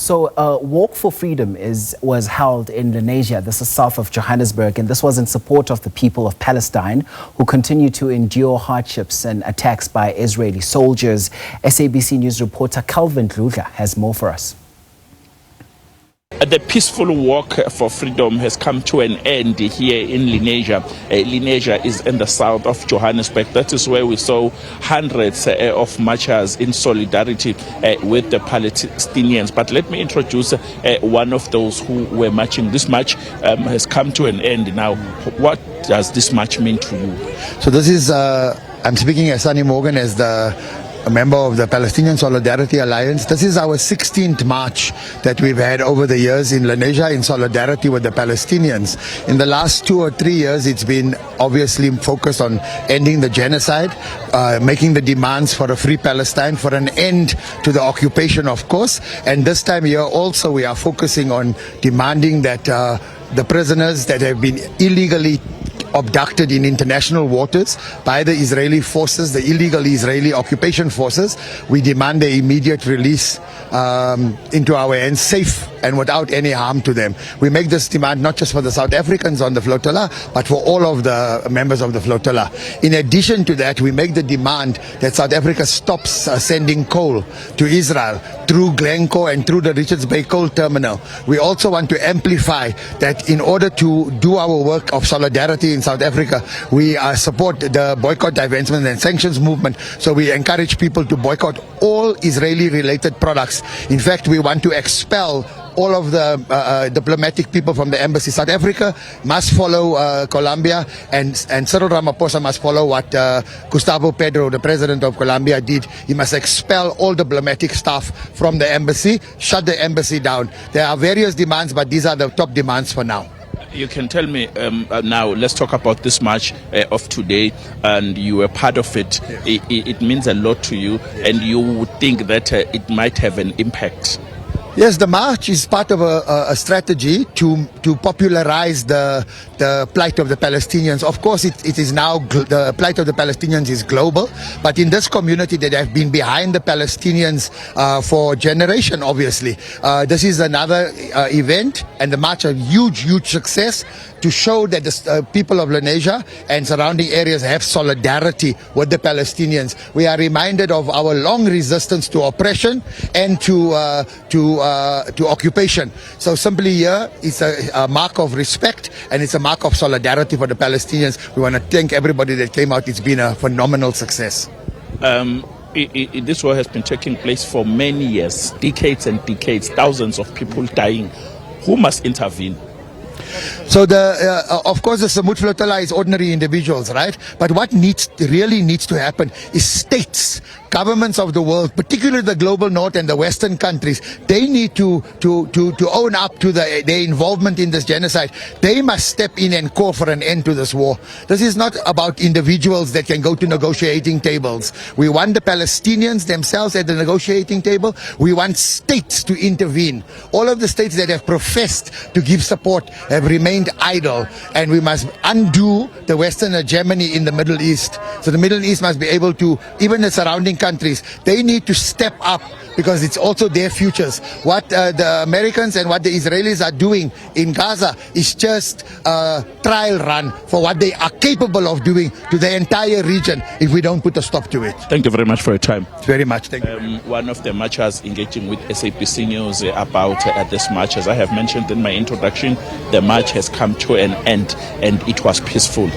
So, Walk for Freedom was held in Lenasia. This is south of Johannesburg, and this was in support of the people of Palestine who continue to endure hardships and attacks by Israeli soldiers. SABC News reporter Dludla has more for us. The peaceful walk for freedom has come to an end here in Lenasia. Lenasia is in the south of Johannesburg. That is where we saw hundreds of marchers in solidarity with the Palestinians. But let me introduce one of those who were marching. This march has come to an end now. What does this march mean to you? So this is, I'm speaking as Sonny Morgan, as a member of the Palestinian Solidarity Alliance. This is our 16th march that we've had over the years in Lenasia in solidarity with the Palestinians. In the last 2 or 3 years, it's been obviously focused on ending the genocide, making the demands for a free Palestine, for an end to the occupation, of course. And this time here also we are focusing on demanding that the prisoners that have been illegally abducted in international waters by the Israeli forces, the illegal Israeli occupation forces, we demand their immediate release into our hands, safe and without any harm to them. We make this demand not just for the South Africans on the flotilla, but for all of the members of the flotilla. In addition to that, we make the demand that South Africa stops sending coal to Israel through Glencore and through the Richards Bay coal terminal. We also want to amplify that in order to do our work of solidarity in South Africa, we support the boycott, divestment and sanctions movement. So we encourage people to boycott all Israeli-related products. In fact, we want to expel all of the diplomatic people from the embassy. South Africa must follow Colombia, and Cyril Ramaphosa must follow what Gustavo Petro, the president of Colombia, did. He must expel all diplomatic staff from the embassy, shut the embassy down. There are various demands, but these are the top demands for now. You can tell me now, let's talk about this march of today, and you were part of it. Yes. It means a lot to you, and you would think that it might have an impact. Yes, the march is part of a strategy to popularize the plight of the Palestinians. Of course, it is now, the plight of the Palestinians is global, but in this community that have been behind the Palestinians for generation, obviously. This is another event, and the march a huge success to show that the people of Lenasia and surrounding areas have solidarity with the Palestinians. We are reminded of our long resistance to oppression and to occupation. So simply here, it's a mark of respect and it's a mark of solidarity for the Palestinians. We want to thank everybody that came out. It's been a phenomenal success. This war has been taking place for many years, decades and decades, thousands of people dying. Who must intervene? So of course the Samut Flotilla is ordinary individuals, right? But what really needs to happen is states, governments of the world, particularly the global north and the western countries. They need to own up to their involvement in this genocide. They must step in and call for an end to this war. This is not about individuals that can go to negotiating tables. We want the Palestinians themselves at the negotiating table. We want states to intervene. All of the states that have professed to give support have remained idle, and we must undo the Western hegemony in the Middle East. So the Middle East must be able to, even the surrounding countries, they need to step up because it's also their futures. What the Americans and what the Israelis are doing in Gaza is just a trial run for what they are capable of doing to the entire region if we don't put a stop to it. Thank you very much for your time. Very much. Thank you. One of the marchers engaging with SABC News about this march, as I have mentioned in my introduction, the march has come to an end and it was peaceful.